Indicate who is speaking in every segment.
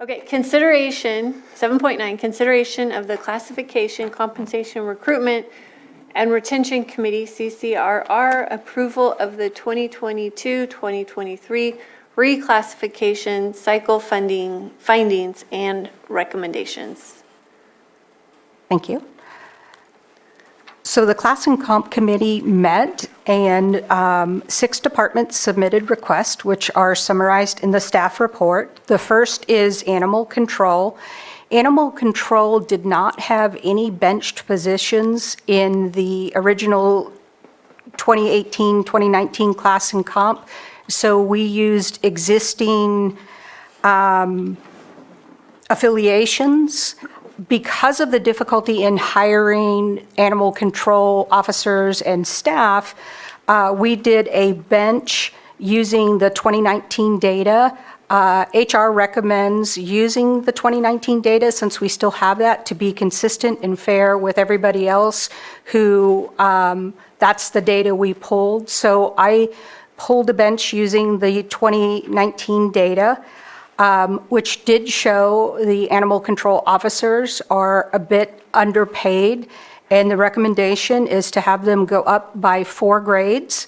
Speaker 1: Okay, consideration, 7.9, consideration of the Classification, Compensation, Recruitment, and Retention Committee, CCRR, approval of the 2022-2023 reclassification cycle funding findings and recommendations.
Speaker 2: Thank you. So the Class and Comp Committee met, and 6 departments submitted requests, which are summarized in the staff report. The first is Animal Control. Animal Control did not have any benched positions in the original 2018-2019 Class and Comp, so we used existing affiliations. Because of the difficulty in hiring animal control officers and staff, we did a bench using the 2019 data. HR recommends using the 2019 data, since we still have that, to be consistent and fair with everybody else who, that's the data we pulled. So I pulled a bench using the 2019 data. Which did show the animal control officers are a bit underpaid, and the recommendation is to have them go up by 4 grades.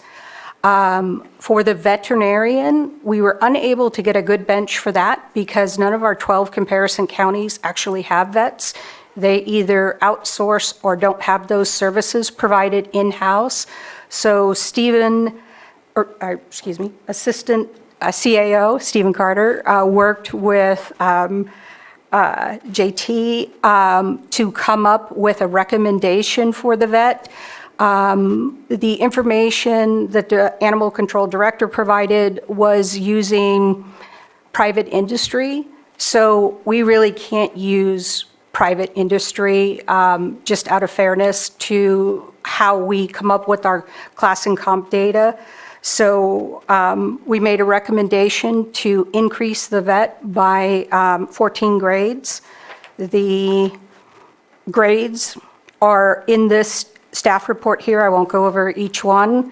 Speaker 2: For the veterinarian, we were unable to get a good bench for that because none of our 12 comparison counties actually have vets. They either outsource or don't have those services provided in-house. So Assistant CAO, Stephen Carter, worked with JT to come up with a recommendation for the vet. The information that the animal control director provided was using private industry, so we really can't use private industry just out of fairness to how we come up with our class and comp data. So we made a recommendation to increase the vet by 14 grades. The grades are in this staff report here. I won't go over each one.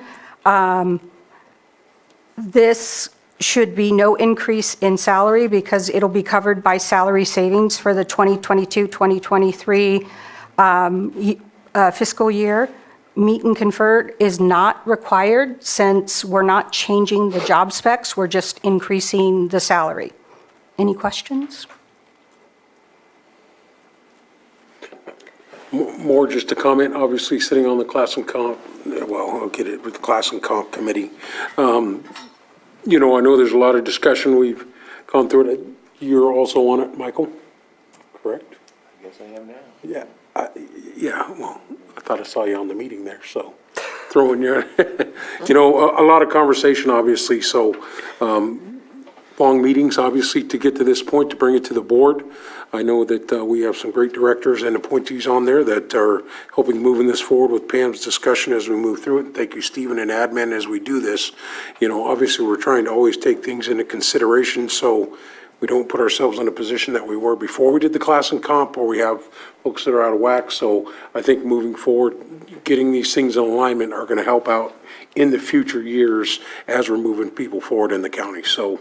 Speaker 2: This should be no increase in salary because it'll be covered by salary savings for the 2022-2023 fiscal year. Meet and convert is not required since we're not changing the job specs, we're just increasing the salary. Any questions?
Speaker 3: More just a comment, obviously sitting on the Class and Comp, well, I'll get it with the Class and Comp Committee. You know, I know there's a lot of discussion, we've gone through it. You're also on it, Michael, correct?
Speaker 4: I guess I am now.
Speaker 3: Yeah, yeah, well, I thought I saw you on the meeting there, so throwing your, you know, a lot of conversation, obviously, so long meetings, obviously, to get to this point, to bring it to the board. I know that we have some great directors and appointees on there that are helping moving this forward with Pam's discussion as we move through it. Thank you, Stephen and admin, as we do this. You know, obviously, we're trying to always take things into consideration so we don't put ourselves in a position that we were before we did the Class and Comp, or we have folks that are out of whack. So I think moving forward, getting these things in alignment are going to help out in the future years as we're moving people forward in the county. So,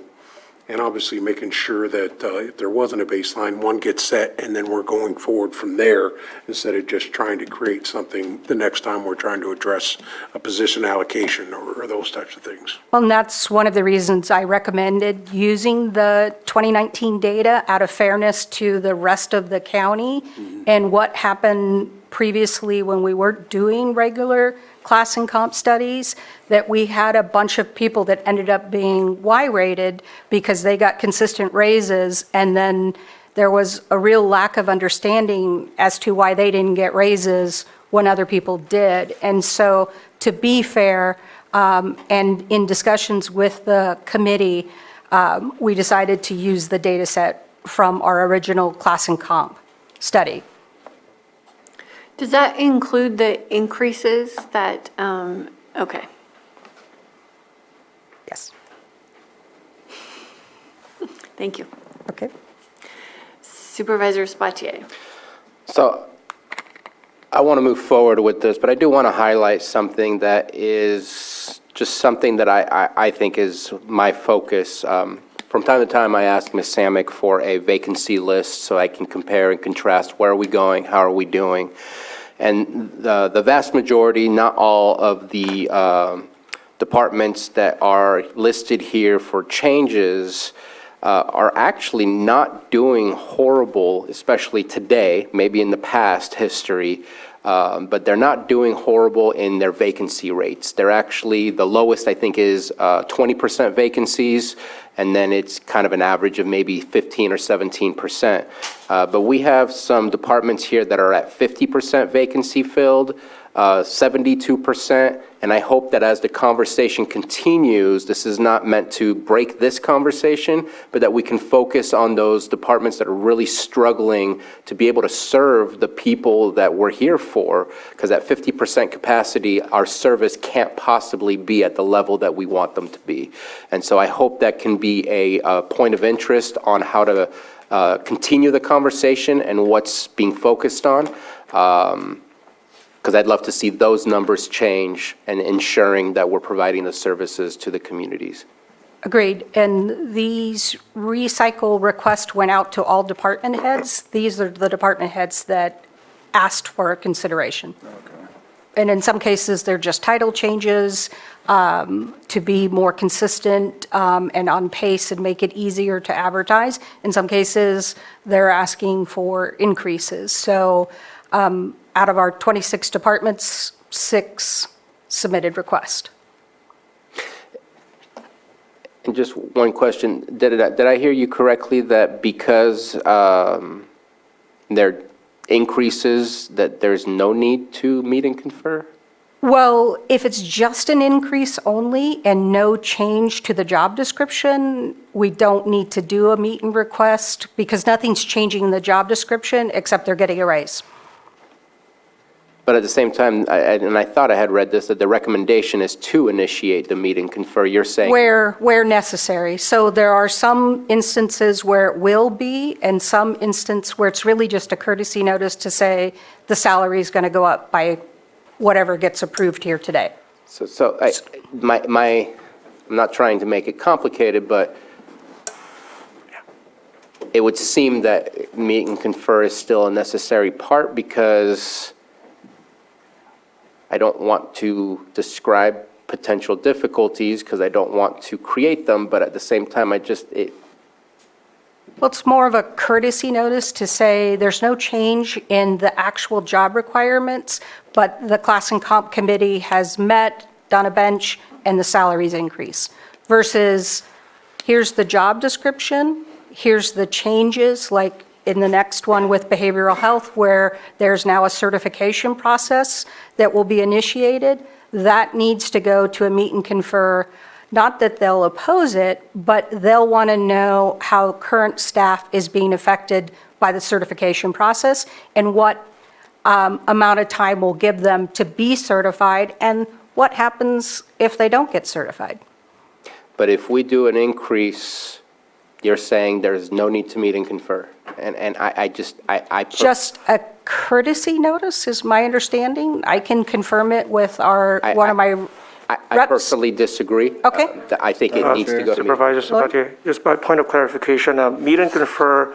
Speaker 3: and obviously making sure that if there wasn't a baseline, one gets set and then we're going forward from there instead of just trying to create something the next time we're trying to address a position allocation or those types of things.
Speaker 2: Well, and that's one of the reasons I recommended using the 2019 data out of fairness to the rest of the county and what happened previously when we weren't doing regular class and comp studies, that we had a bunch of people that ended up being Y-rated because they got consistent raises, and then there was a real lack of understanding as to why they didn't get raises when other people did. And so, to be fair, and in discussions with the committee, we decided to use the data set from our original class and comp study.
Speaker 1: Does that include the increases that, okay.
Speaker 2: Yes.
Speaker 1: Thank you.
Speaker 2: Okay.
Speaker 1: Supervisor Spatier.
Speaker 4: So I want to move forward with this, but I do want to highlight something that is just something that I think is my focus from time to time, I ask Ms. Samick for a vacancy list so I can compare and contrast where are we going, how are we doing. And the vast majority, not all of the departments that are listed here for changes are actually not doing horrible, especially today, maybe in the past history, but they're not doing horrible in their vacancy rates. They're actually, the lowest I think is 20% vacancies, and then it's kind of an average of maybe 15 or 17%. But we have some departments here that are at 50% vacancy filled, 72%, and I hope that as the conversation continues, this is not meant to break this conversation, but that we can focus on those departments that are really struggling to be able to serve the people that we're here for, because at 50% capacity, our service can't possibly be at the level that we want them to be. And so I hope that can be a point of interest on how to continue the conversation and what's being focused on. Because I'd love to see those numbers change and ensuring that we're providing the services to the communities.
Speaker 2: Agreed. And these recycle requests went out to all department heads. These are the department heads that asked for consideration. And in some cases, they're just title changes to be more consistent and on pace and make it easier to advertise. In some cases, they're asking for increases. So out of our 26 departments, 6 submitted requests.
Speaker 4: And just one question, did I hear you correctly that because there are increases, that there's no need to meet and confer?
Speaker 2: Well, if it's just an increase only and no change to the job description, we don't need to do a meet and request because nothing's changing in the job description except they're getting a raise.
Speaker 4: But at the same time, and I thought I had read this, that the recommendation is to initiate the meet and confer. You're saying?
Speaker 2: Where necessary. So there are some instances where it will be and some instance where it's really just a courtesy notice to say the salary is going to go up by whatever gets approved here today.
Speaker 4: I'm not trying to make it complicated, but it would seem that meet and confer is still a necessary part because I don't want to describe potential difficulties because I don't want to create them, but at the same time,
Speaker 2: Well, it's more of a courtesy notice to say there's no change in the actual job requirements, but the Class and Comp Committee has met, done a bench, and the salaries increase. Versus, here's the job description, here's the changes, like in the next one with behavioral health, where there's now a certification process that will be initiated. That needs to go to a meet and confer. Not that they'll oppose it, but they'll want to know how current staff is being affected by the certification process and what amount of time will give them to be certified and what happens if they don't get certified.
Speaker 4: But if we do an increase, you're saying there's no need to meet and confer. And I just
Speaker 2: a courtesy notice is my understanding. I can confirm it with one of my
Speaker 4: I personally disagree.
Speaker 2: Okay.
Speaker 4: I think it needs to go to meet.
Speaker 5: Supervisor Sabatier, just by point of clarification, meet and confer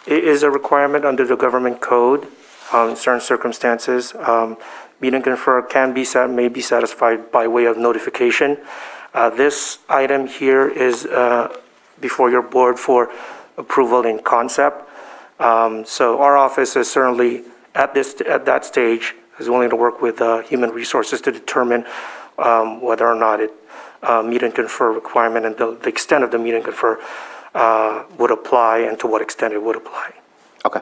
Speaker 5: is a requirement under the government code in certain circumstances. Meet and confer may be satisfied by way of notification. This item here is before your board for approval in concept. So our office is certainly at that stage is willing to work with human resources to determine whether or not it meet and confer requirement and the extent of the meet and confer would apply and to what extent it would apply.
Speaker 4: Okay.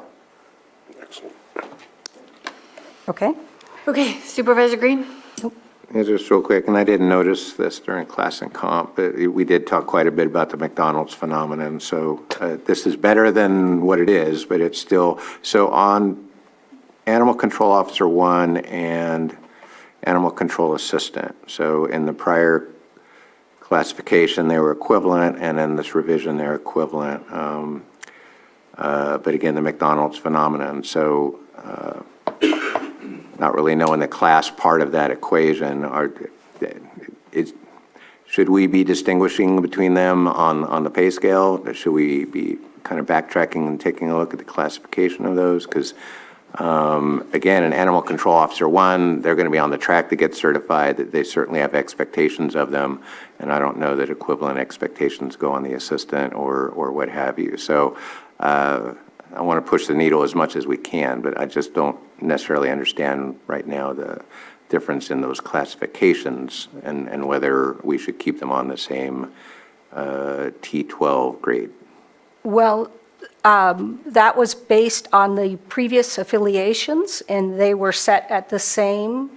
Speaker 2: Okay.
Speaker 1: Okay, Supervisor Green?
Speaker 6: Yeah, just real quick, and I didn't notice this during class and comp, but we did talk quite a bit about the McDonald's phenomenon. So this is better than what it is, but it's still, so on Animal Control Officer 1 and Animal Control Assistant. So in the prior classification, they were equivalent, and in this revision, they're equivalent. But again, the McDonald's phenomenon. So not really knowing the class part of that equation, should we be distinguishing between them on the pay scale? Should we be kind of backtracking and taking a look at the classification of those? Because, again, an animal control officer, one, they're going to be on the track to get certified. They certainly have expectations of them, and I don't know that equivalent expectations go on the assistant or what have you. So I want to push the needle as much as we can, but I just don't necessarily understand right now the difference in those classifications and whether we should keep them on the same T12 grade.
Speaker 2: Well, that was based on the previous affiliations, and they were set at the same,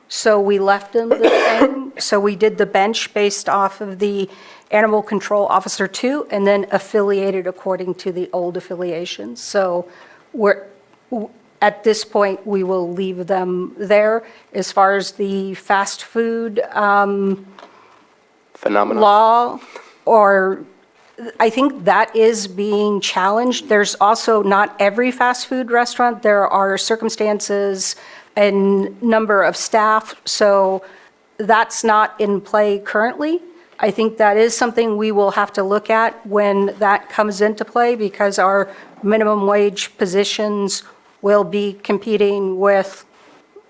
Speaker 2: so we left them the same. So we did the bench based off of the Animal Control Officer 2, and then affiliated according to the old affiliations. So at this point, we will leave them there. As far as the fast food
Speaker 4: Phenomenon.
Speaker 2: law, or I think that is being challenged. There's also not every fast food restaurant. There are circumstances and number of staff, so that's not in play currently. I think that is something we will have to look at when that comes into play, because our minimum wage positions will be competing with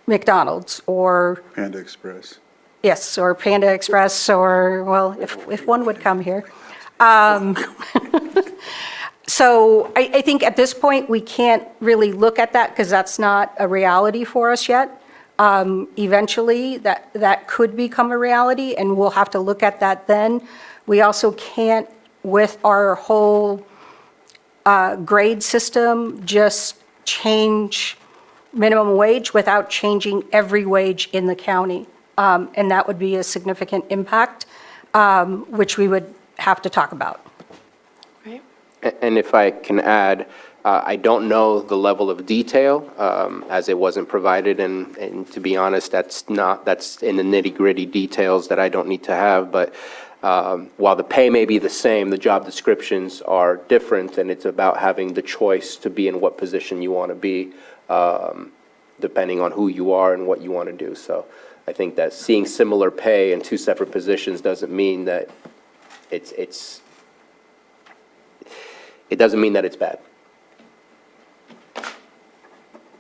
Speaker 2: McDonald's or,
Speaker 7: Panda Express.
Speaker 2: yes, or Panda Express, or, well, if one would come here. So I think at this point, we can't really look at that because that's not a reality for us yet. Eventually, that could become a reality, and we'll have to look at that then. We also can't, with our whole grade system, just change minimum wage without changing every wage in the county. And that would be a significant impact, which we would have to talk about.
Speaker 1: Right.
Speaker 4: And if I can add, I don't know the level of detail, as it wasn't provided, and to be honest, that's in the nitty-gritty details that I don't need to have, but while the pay may be the same, the job descriptions are different, and it's about having the choice to be in what position you want to be, depending on who you are and what you want to do. So I think that seeing similar pay in two separate positions doesn't mean that it doesn't mean that it's bad.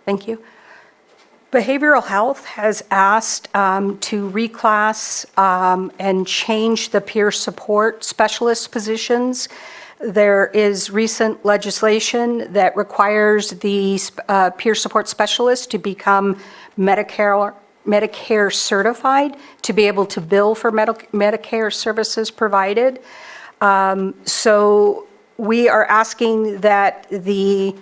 Speaker 2: Thank you. Behavioral Health has asked to reclass and change the peer support specialist positions. There is recent legislation that requires the peer support specialist to become Medicare certified to be able to bill for Medicare services provided. So we are asking that the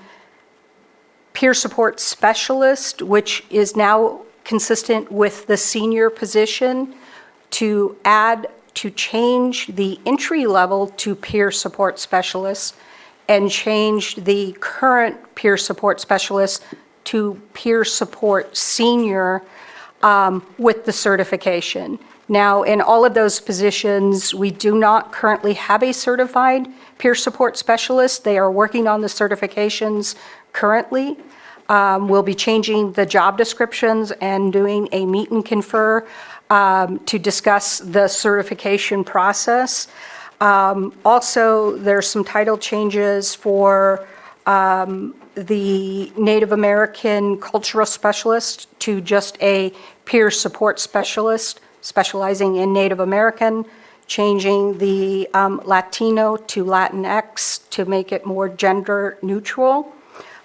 Speaker 2: peer support specialist, which is now consistent with the senior position, to change the entry level to peer support specialist and change the current peer support specialist to peer support senior with the certification. Now, in all of those positions, we do not currently have a certified peer support specialist. They are working on the certifications currently. We'll be changing the job descriptions and doing a meet and confer to discuss the certification process. Also, there's some title changes for the Native American cultural specialist to just a peer support specialist specializing in Native American, changing the Latino to Latinx to make it more gender neutral.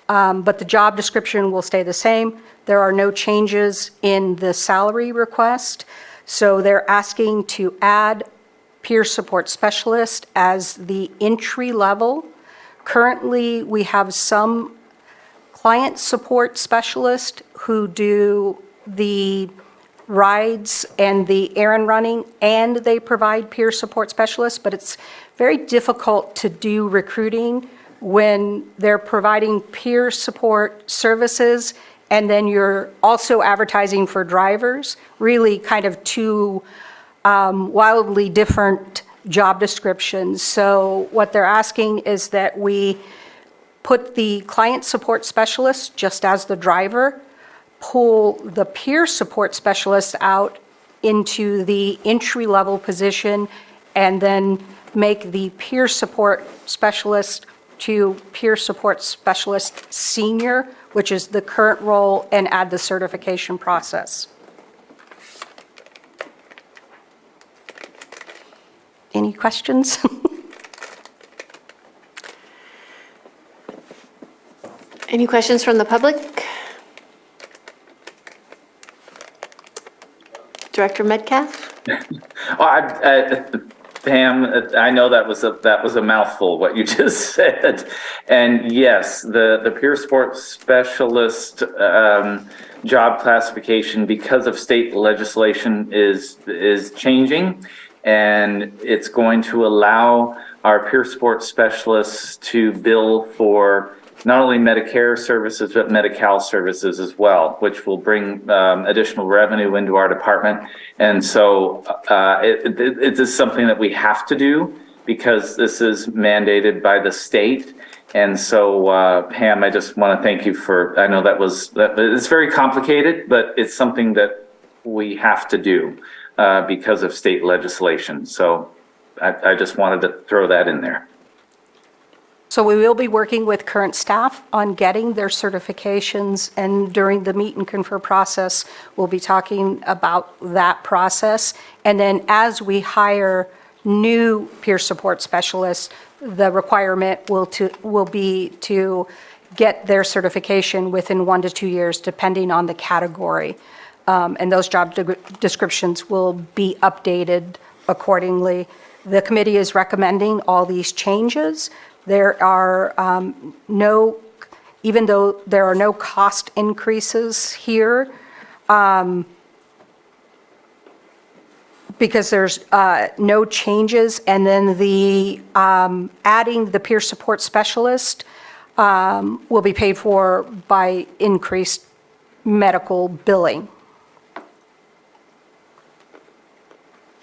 Speaker 2: But the job description will stay the same. There are no changes in the salary request. So they're asking to add peer support specialist as the entry level. Currently, we have some client support specialists who do the rides and the errand running, and they provide peer support specialists, but it's very difficult to do recruiting when they're providing peer support services and then you're also advertising for drivers, really kind of two wildly different job descriptions. So what they're asking is that we put the client support specialist just as the driver, pull the peer support specialist out into the entry-level position and then make the peer support specialist to peer support specialist senior, which is the current role, and add the certification process. Any questions?
Speaker 1: Any questions from the public? Director Metcalf?
Speaker 7: Well, Pam, I know that was a mouthful, what you just said. And yes, the peer sports specialist job classification, because of state legislation, is changing. And it's going to allow our peer sports specialists to bill for not only Medicare services, but Medi-Cal services as well, which will bring additional revenue into our department. And so it is something that we have to do because this is mandated by the state. And so, Pam, I just want to thank you for, I know it's very complicated, but it's something that we have to do because of state legislation. So I just wanted to throw that in there.
Speaker 2: So we will be working with current staff on getting their certifications, and during the meet and confer process, we'll be talking about that process. And then as we hire new peer support specialists, the requirement will be to get their certification within 1 to 2 years, depending on the category. And those job descriptions will be updated accordingly. The committee is recommending all these changes. There are even though there are no cost increases here, because there's no changes, and then the adding the peer support specialist will be paid for by increased medical billing.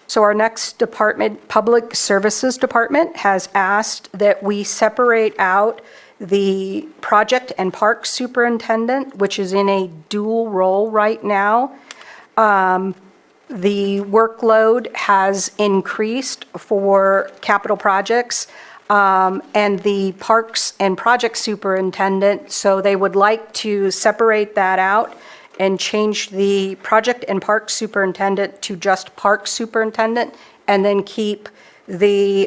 Speaker 2: So our next department, Public Services Department, has asked that we separate out the project and park superintendent, which is in a dual role right now. The workload has increased for capital projects and the parks and project superintendent, so they would like to separate that out and change the project and park superintendent to just park superintendent, and then keep the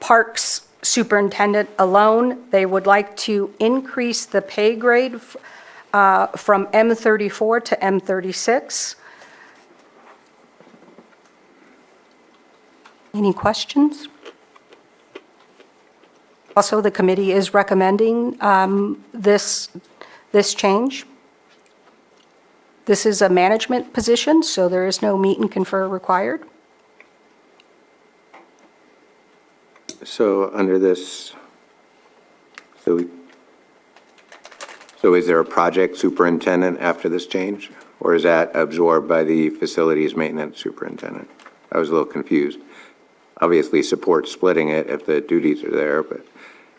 Speaker 2: parks superintendent alone. They would like to increase the pay grade from M34 to M36. Any questions? Also, the committee is recommending this change. This is a management position, so there is no meet and confer required.
Speaker 6: So under this, so is there a project superintendent after this change? Or is that absorbed by the facilities maintenance superintendent? I was a little confused. Obviously support splitting it if the duties are there, but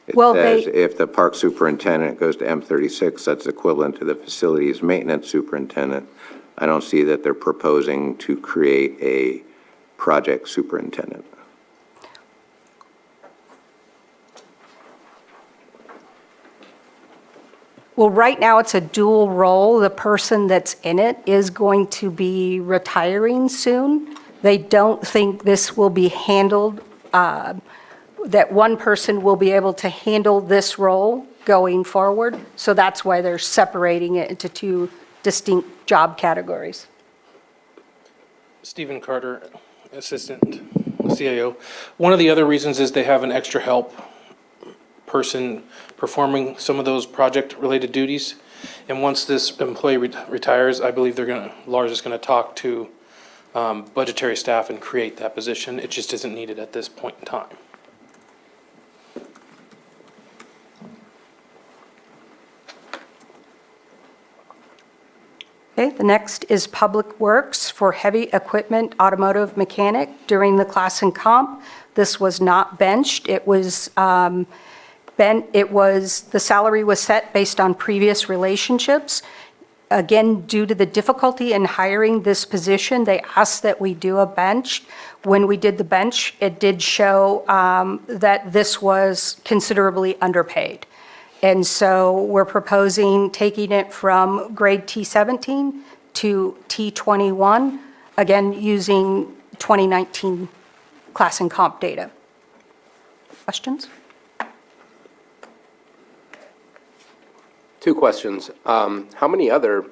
Speaker 6: it says if the park superintendent goes to M36, that's equivalent to the facilities maintenance superintendent. I don't see that they're proposing to create a project superintendent.
Speaker 2: Well, right now it's a dual role. The person that's in it is going to be retiring soon. They don't think this will be handled, that one person will be able to handle this role going forward. So that's why they're separating it into two distinct job categories.
Speaker 8: Stephen Carter, Assistant CIO. One of the other reasons is they have an extra help person performing some of those project-related duties. And once this employee retires, I believe Lars is going to talk to budgetary staff and create that position. It just isn't needed at this point in time.
Speaker 2: Okay, the next is Public Works for heavy equipment automotive mechanic during the class and comp. This was not benched. It was the salary was set based on previous relationships. Again, due to the difficulty in hiring this position, they asked that we do a bench. When we did the bench, it did show that this was considerably underpaid. And so we're proposing taking it from grade T17 to T21, again, using 2019 class and comp data. Questions?
Speaker 4: Two questions. How many other,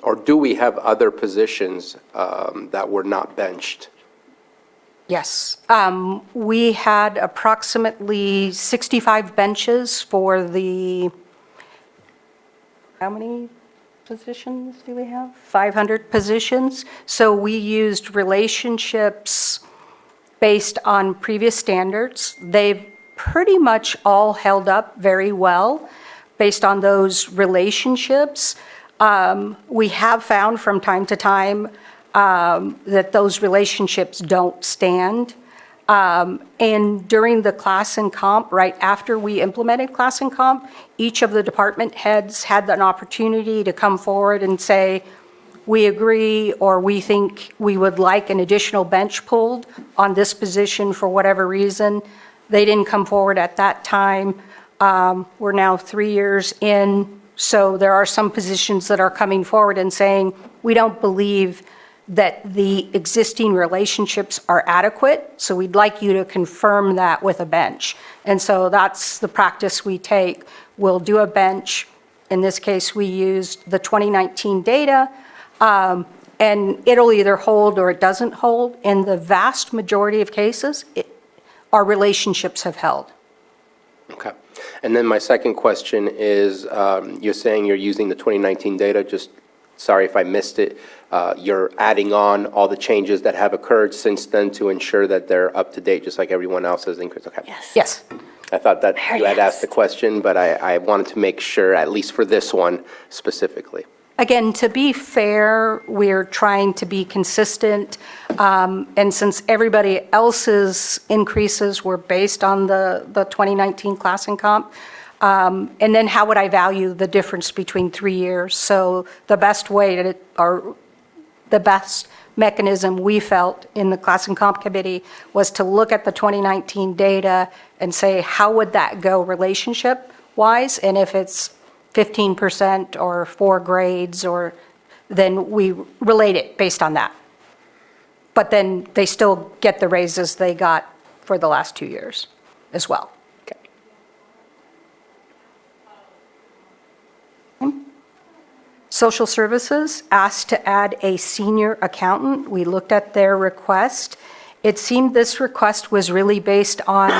Speaker 4: or do we have other positions that were not benched?
Speaker 2: Yes. We had approximately 65 benches for the, how many positions do we have? 500 positions. So we used relationships based on previous standards. They've pretty much all held up very well based on those relationships. We have found from time to time that those relationships don't stand. And during the class and comp, right after we implemented class and comp, each of the department heads had an opportunity to come forward and say, we agree, or we think we would like an additional bench pulled on this position for whatever reason. They didn't come forward at that time. We're now 3 years in, so there are some positions that are coming forward and saying, we don't believe that the existing relationships are adequate, so we'd like you to confirm that with a bench. And so that's the practice we take. We'll do a bench. In this case, we used the 2019 data, and it'll either hold or it doesn't hold. In the vast majority of cases, our relationships have held.
Speaker 4: Okay. And then my second question is, you're saying you're using the 2019 data, just, sorry if I missed it, you're adding on all the changes that have occurred since then to ensure that they're up to date, just like everyone else has increased, okay?
Speaker 2: Yes.
Speaker 4: I thought that you had asked the question, but I wanted to make sure, at least for this one specifically.
Speaker 2: Again, to be fair, we're trying to be consistent, and since everybody else's increases were based on the 2019 class and comp, and then how would I value the difference between 3 years? So the best way to, or the best mechanism we felt in the class and comp committee was to look at the 2019 data and say, how would that go relationship-wise? And if it's 15% or 4 grades, or then we relate it based on that. But then they still get the raises they got for the last 2 years as well.
Speaker 4: Okay.
Speaker 2: Social Services asked to add a senior accountant. We looked at their request. It seemed this request was really based on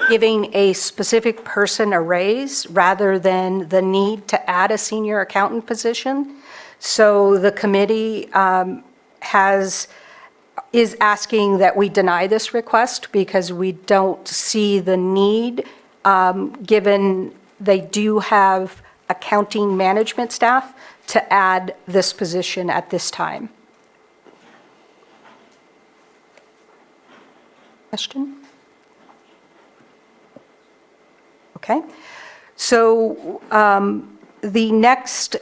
Speaker 2: giving a specific person a raise rather than the need to add a senior accountant position. So the committee is asking that we deny this request because we don't see the need, given they do have accounting management staff, to add this position at this time. Question? Okay. So the next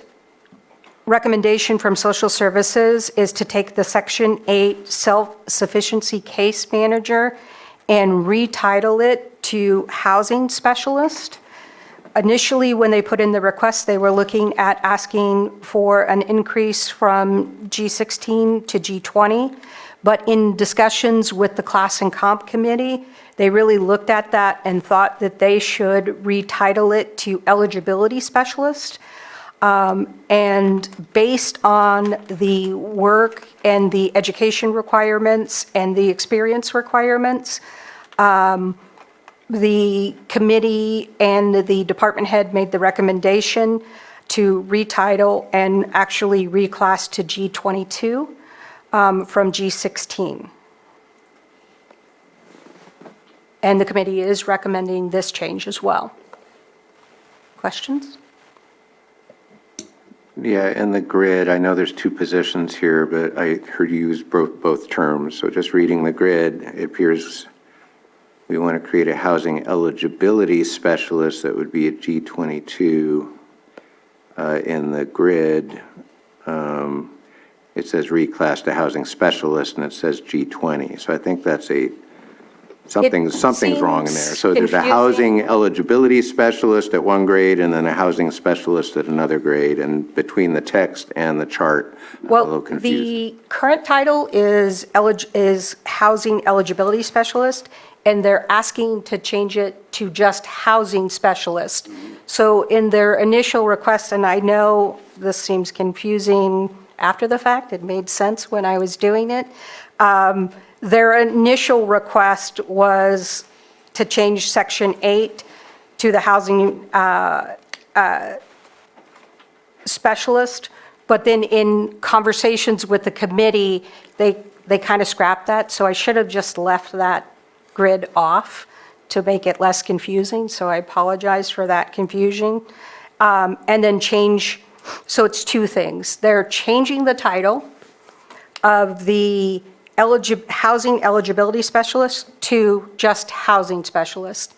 Speaker 2: recommendation from Social Services is to take the Section 8 Self-Sufficiency Case Manager and retitle it to Housing Specialist. Initially, when they put in the request, they were looking at asking for an increase from G16 to G20. But in discussions with the Class and Comp Committee, they really looked at that and thought that they should retitle it to Eligibility Specialist. And based on the work and the education requirements and the experience requirements, the committee and the department head made the recommendation to retitle and actually reclass to G22 from G16. And the committee is recommending this change as well. Questions?
Speaker 6: Yeah, in the grid, I know there's 2 positions here, but I heard you use both terms. So just reading the grid, it appears we want to create a housing eligibility specialist that would be at G22 in the grid. it says reclass to housing specialist, and it says G20. So I think that's something's wrong in there. So there's a
Speaker 2: confusing.
Speaker 6: housing eligibility specialist at one grade, and then a housing specialist at another grade, and between the text and the chart, I'm a little
Speaker 2: Well,
Speaker 6: confused.
Speaker 2: the current title is Housing Eligibility Specialist, and they're asking to change it to just Housing Specialist. So in their initial request, and I know this seems confusing after the fact, it made sense when I was doing it, their initial request was to change Section 8 to the Housing Specialist, but then in conversations with the committee, they kind of scrapped that, so I should have just left that grid off to make it less confusing, so I apologize for that confusion. And then change, so it's two things. They're changing the title of the Housing Eligibility Specialist to just Housing Specialist,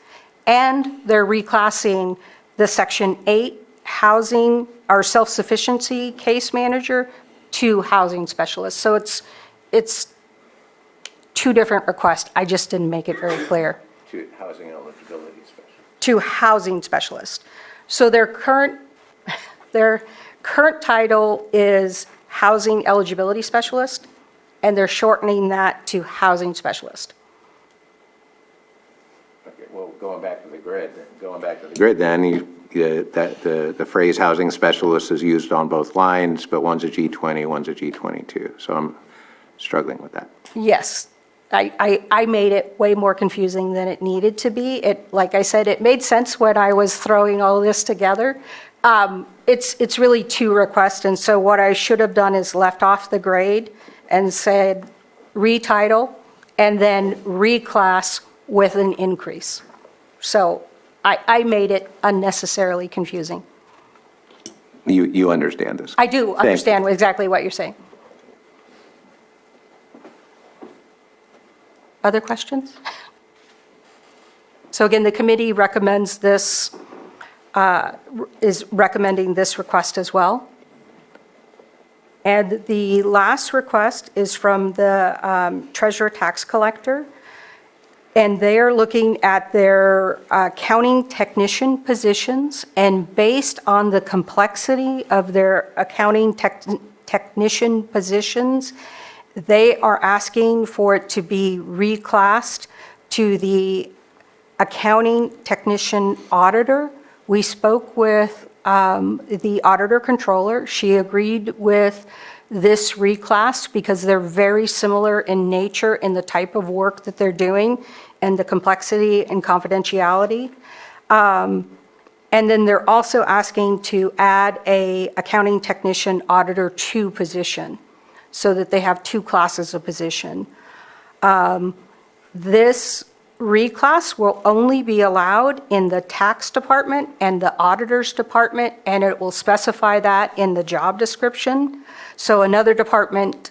Speaker 2: and they're reclassing the Section 8 Housing or Self-Sufficiency Case Manager to Housing Specialist. So it's two different requests. I just didn't make it very clear.
Speaker 6: To housing eligibility specialist.
Speaker 2: To Housing Specialist. So their current title is Housing Eligibility Specialist, and they're shortening that to Housing Specialist.
Speaker 6: Okay, well, going back to the grid, then, the phrase housing specialist is used on both lines, but one's a G20, one's a G22. So I'm struggling with that.
Speaker 2: Yes, I made it way more confusing than it needed to be. Like I said, it made sense when I was throwing all this together. It's really two requests, and so what I should have done is left off the grade and said retitle and then reclass with an increase. So I made it unnecessarily confusing.
Speaker 6: You understand this?
Speaker 2: I do understand exactly what you're saying. Other questions? So again, the committee recommends this, is recommending this request as well. And the last request is from the treasurer tax collector. And they are looking at their accounting technician positions, and based on the complexity of their accounting technician positions, they are asking for it to be reclassed to the accounting technician auditor. We spoke with the auditor controller. She agreed with this reclass because they're very similar in nature in the type of work that they're doing and the complexity and confidentiality. And then they're also asking to add a accounting technician auditor 2 position so that they have 2 classes of position. This reclass will only be allowed in the tax department and the auditor's department, and it will specify that in the job description. So another department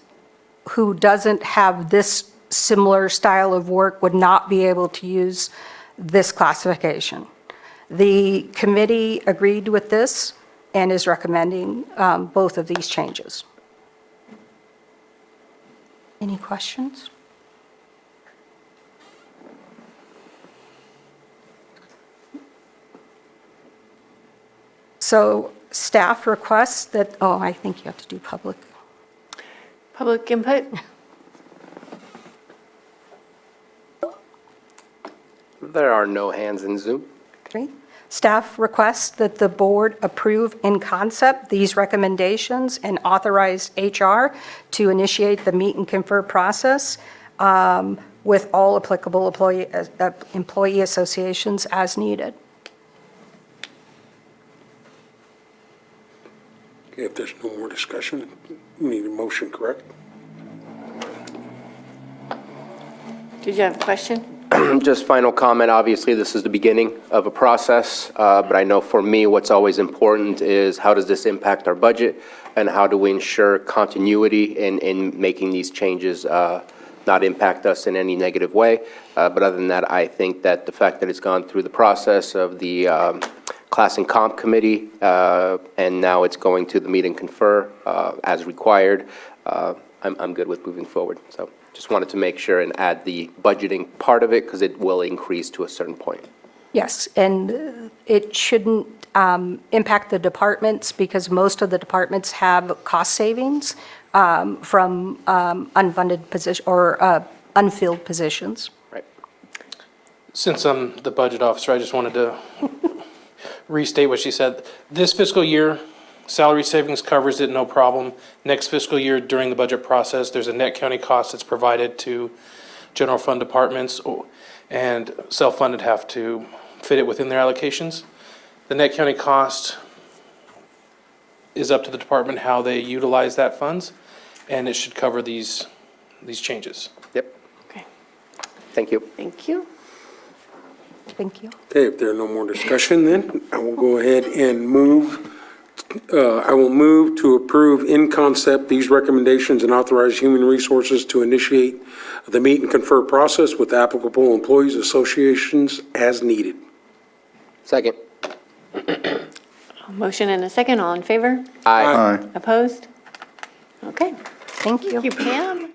Speaker 2: who doesn't have this similar style of work would not be able to use this classification. The committee agreed with this and is recommending both of these changes. Any questions? So staff requests that, oh, I think you have to do public.
Speaker 1: Public input?
Speaker 4: There are no hands in Zoom.
Speaker 2: Okay. Staff requests that the board approve in concept these recommendations and authorize HR to initiate the meet and confer process with all applicable employee associations as needed.
Speaker 3: Okay, if there's no more discussion, we need a motion, correct?
Speaker 1: Did you have a question?
Speaker 4: Just final comment, obviously, this is the beginning of a process, but I know for me, what's always important is how does this impact our budget, and how do we ensure continuity in making these changes not impact us in any negative way. But other than that, I think that the fact that it's gone through the process of the Class and Comp Committee, and now it's going to the Meet and Confer as required. I'm good with moving forward. So just wanted to make sure and add the budgeting part of it because it will increase to a certain point.
Speaker 2: Yes, and it shouldn't impact the departments because most of the departments have cost savings from unfunded position or unfilled positions.
Speaker 4: Right.
Speaker 8: Since I'm the budget officer, I just wanted to restate what she said. This fiscal year, salary savings covers it, no problem. Next fiscal year, during the budget process, there's a net county cost that's provided to general fund departments, and self-funded have to fit it within their allocations. The net county cost is up to the department how they utilize that funds, and it should cover these changes.
Speaker 4: Yep.
Speaker 1: Okay,
Speaker 4: Thank you.
Speaker 1: thank you.
Speaker 2: Thank you.
Speaker 3: Okay, if there are no more discussion, then I will go ahead and move. I will move to approve in concept these recommendations and authorize Human Resources to initiate the meet and confer process with applicable employees associations as needed.
Speaker 4: Second.
Speaker 1: A motion and a second, all in favor?
Speaker 4: Aye.
Speaker 1: Opposed? Okay,
Speaker 2: Thank you.
Speaker 1: thank you, Pam.